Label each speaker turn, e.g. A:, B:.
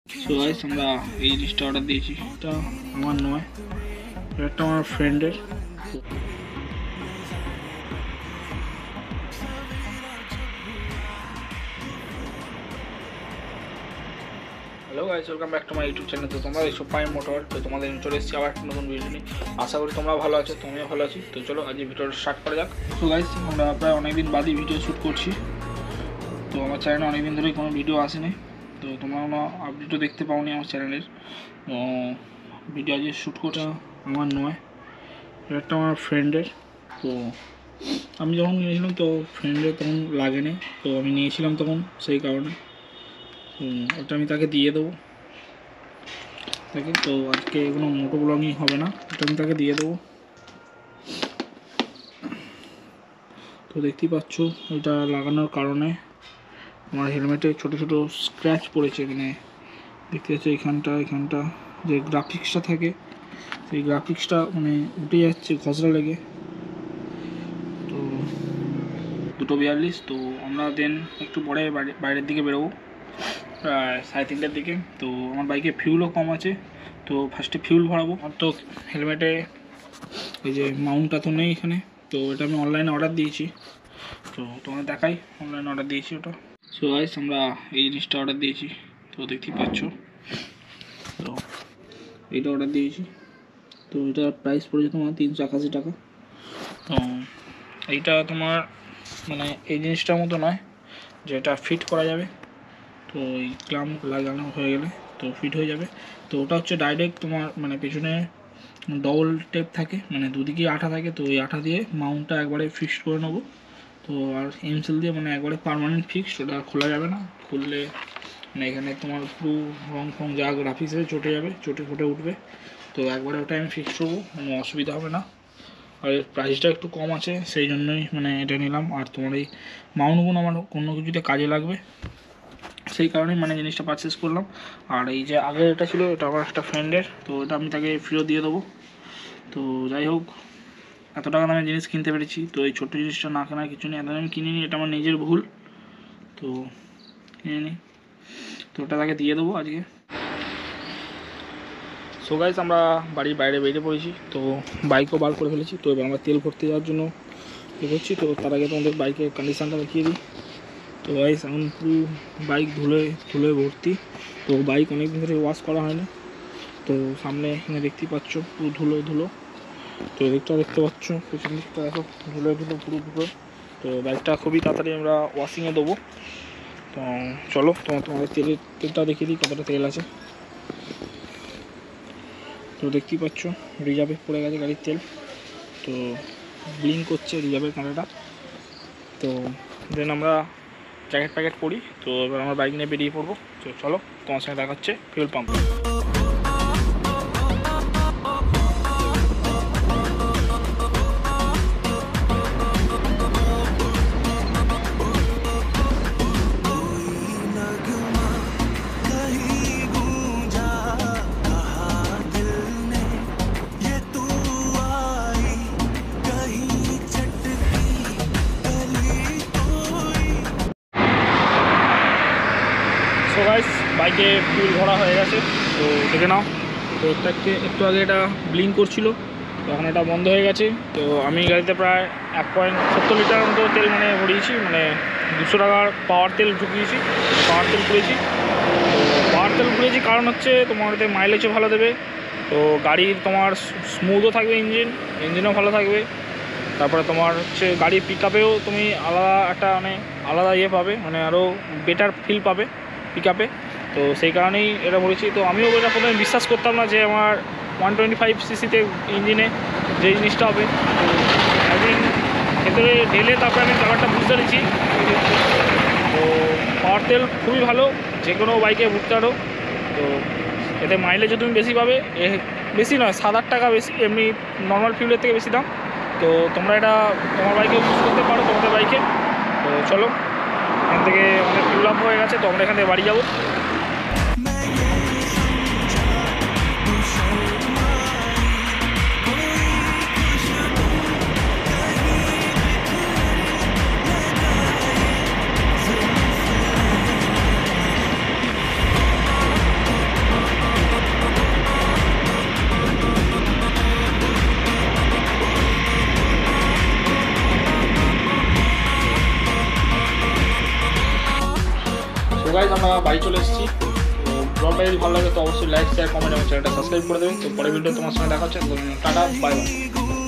A: So guys আমরা এই জিনিসটা অর্ডার দিয়েছি, এটা আমার নয়, এটা আমার ফ্রেন্ডের। Hello guys, welcome back to my YouTube channel. তো তোমরা এইসব পাই মোটর, তো তোমাদের চলে এসেছি আবার একটা নতুন ভিডিও নিয়ে। আশা করি তোমরা ভালো আছো, তুমিও ভালো আছি। তো চলো আজ ভিডিওটা স্টার্ট করা যাক। তো গাইস আমরা প্রায় অনেকদিন বাদই ভিডিও শ্যুট করছি। তো আমার চ্যানেলে অনেকদিন ধরেই কোনো ভিডিও আসেনি, তো তোমরা কোনো আপডেটও দেখতে পাওনি আমার চ্যানেলের। ভিডিও আজকে শ্যুট করটা আমার নয়, এটা আমার ফ্রেন্ডের। তো আমি যখন নিয়েছিলাম তো ফ্রেন্ডের তখন লাগেনি, তো আমি নিয়েছিলাম তখন, সেই কারণে ওটা আমি তাকে দিয়ে দেবো তাকে। তো আজকে কোনো মোটো ব্লগিং হবে না, ওটা আমি তাকে দিয়ে দেবো। তো দেখতেই পাচ্ছ এটা লাগানোর কারণে আমার হেলমেটে ছোট ছোট স্ক্র্যাচ পড়েছে, মানে দেখতে পাচ্ছ এখানটা যে গ্রাফিক্সটা থাকে সেই গ্রাফিক্সটা মানে উঠে যাচ্ছে ঘষড়া লেগে। তো 2:42, তো আমরা দেন একটু পরে বাইরের দিকে বেরোবো, প্রায় 3:30টার দিকে। তো আমার বাইকে ফিউলও কম আছে, তো ফার্স্টে ফিউল ভরাবো। আমার তো হেলমেটে এই যে মাউন্টটা তো নেই এখানে, তো এটা আমি অনলাইনে অর্ডার দিয়েছি। তো তোমাদের দেখাই, অনলাইনে অর্ডার দিয়েছি ওটা। সো গাইস আমরা এই জিনিসটা অর্ডার দিয়েছি, তো দেখতেই পাচ্ছ। তো এইটা অর্ডার দিয়েছি, তো এটার প্রাইস পড়েছে তোমার 381 টাকা। তো এইটা তোমার মানে এই জিনিসটার মতো নয় যেটা ফিট করা যাবে, তো এই ক্লাম্প লাগানো হয়ে গেলে তো ফিট হয়ে যাবে। তো ওটা হচ্ছে ডাইরেক্ট তোমার মানে পেছনে ডবল টেপ থাকে, মানে দুদিকেই আঠা থাকে, তো ওই আঠা দিয়ে মাউন্টটা একবারে ফিক্সড করে নেবো। তো আর এমসেল দিয়ে মানে একবারে পার্মানেন্ট ফিক্সড, ওটা খোলা যাবে না। খুললে মানে এখানে তোমার পুরো রং ফং যা গ্রাফিক্স আছে চটে যাবে, চটে ফুটে উঠবে। তো একবারে ওটা আমি ফিক্সড করবো, কোনো অসুবিধা হবে না। আর এর প্রাইসটা একটু কম আছে, সেই জন্যই মানে এটা নিলাম। আর তোমার এই মাউন্টগুলো আমার কোনো কিছুতে কাজে লাগবে, সেই কারণেই মানে জিনিসটা পারচেস করলাম। আর এই যে আগের এটা ছিল, এটা আমার একটা ফ্রেন্ডের, তো এটা আমি তাকে ফেরত দিয়ে দেবো। তো যাই হোক, এত টাকা দামে জিনিস কিনতে পেরেছি, তো এই ছোট্ট জিনিসটা না কেনার কিছু নেই, এত আমি কিনিনি, এটা আমার নিজের ভুল, তো কিনে নিই। তো ওটা তাকে দিয়ে দেবো আজকে। সো গাইস আমরা বাড়ির বাইরে বেরিয়ে পড়েছি, তো বাইকও বার করে ফেলেছি। তো এবার আমরা তেল ভরতে যাওয়ার জন্য করছি। তো তার আগে তোমাদের বাইকের কন্ডিশানটা দেখিয়ে দিই। তো গাইস এখন পুরো বাইক ধুলে ভর্তি, তো বাইক অনেকদিন ধরে ওয়াশ করা হয় না। তো সামনে এখানে দেখতেই পাচ্ছ পুরো ধুলো। তো এদিকটা দেখতে পাচ্ছ, পেছন দিকটা দেখো ধুলো পুরো। তো বাইকটা খুবই তাড়াতাড়ি আমরা ওয়াশিংয়ে দেবো। তো চলো তোমাদের তেলটা দেখিয়ে দিই কতটা তেল আছে। তো দেখতেই পাচ্ছ রিজার্ভে পড়ে গেছে গাড়ির তেল, তো ব্লিঙ্ক করছে রিজার্ভের কাঁটাটা। তো দেন আমরা জ্যাকেট প্যাকেট পরি, তো এবার আমরা বাইক নিয়ে বেরিয়ে পড়বো। তো চলো তোমার সঙ্গে দেখা হচ্ছে ফিউল পাম্প। সো গাইস বাইকে ফুল ভরা হয়ে গেছে, তো দেখে নাও। তো একটু আগে এটা ব্লিঙ্ক করছিল, তো এখন এটা বন্ধ হয়ে গেছে। তো আমি গাড়িতে প্রায় 1.70 লিটার মতো তেল মানে ভরিয়েছি, মানে 200 টাকার পাওয়ার তেল ঢুকিয়েছি, পাওয়ার তেল পুড়েছি। তো পাওয়ার তেল পুড়েছি কারণ হচ্ছে তোমার এতে মাইলেজও ভালো দেবে, তো গাড়ির তোমার স্মুথও থাকবে, ইঞ্জিনও ভালো থাকবে। তারপরে তোমার হচ্ছে গাড়ির পিক আপেও তুমি আলাদা ইয়ে পাবে, মানে আরও বেটার ফিল পাবে পিক আপে। তো সেই কারণেই এটা বলেছি। তো আমিও এটা প্রথমে বিশ্বাস করতাম না যে আমার 125 সিসিতে ইঞ্জিনে যে জিনিসটা হবে। তো একদিন ভেতরে ঢেলে তারপরে আমি ব্যাপারটা বুঝতে পেরেছি। তো পাওয়ার তেল খুবই ভালো, যে কোনো বাইকে ভুগতে পারো। তো এতে মাইলেজও তুমি বেশি পাবে, বেশি নয় 7-8 টাকা বেশি, এমনি নর্মাল ফিউলের থেকে বেশি দাম। তো তোমরা এটা তোমার বাইকে ইউজ করতে পারো, তোমাদের বাইকে। তো চলো, এখান থেকে অনেক ফিউল আপ হয়ে গেছে, তো আমরা এখান থেকে বাড়ি যাবো। গাইজ আমরা বাড়ি চলে এসেছি। তো ব্লগটা যদি ভালো লাগে তো অবশ্যই লাইক শেয়ার কমেন্ট এবং চ্যানেলটা সাবস্ক্রাইব করে দেবেন। তো পরের ভিডিও তোমার সঙ্গে দেখা হচ্ছে। Tata, bye bye.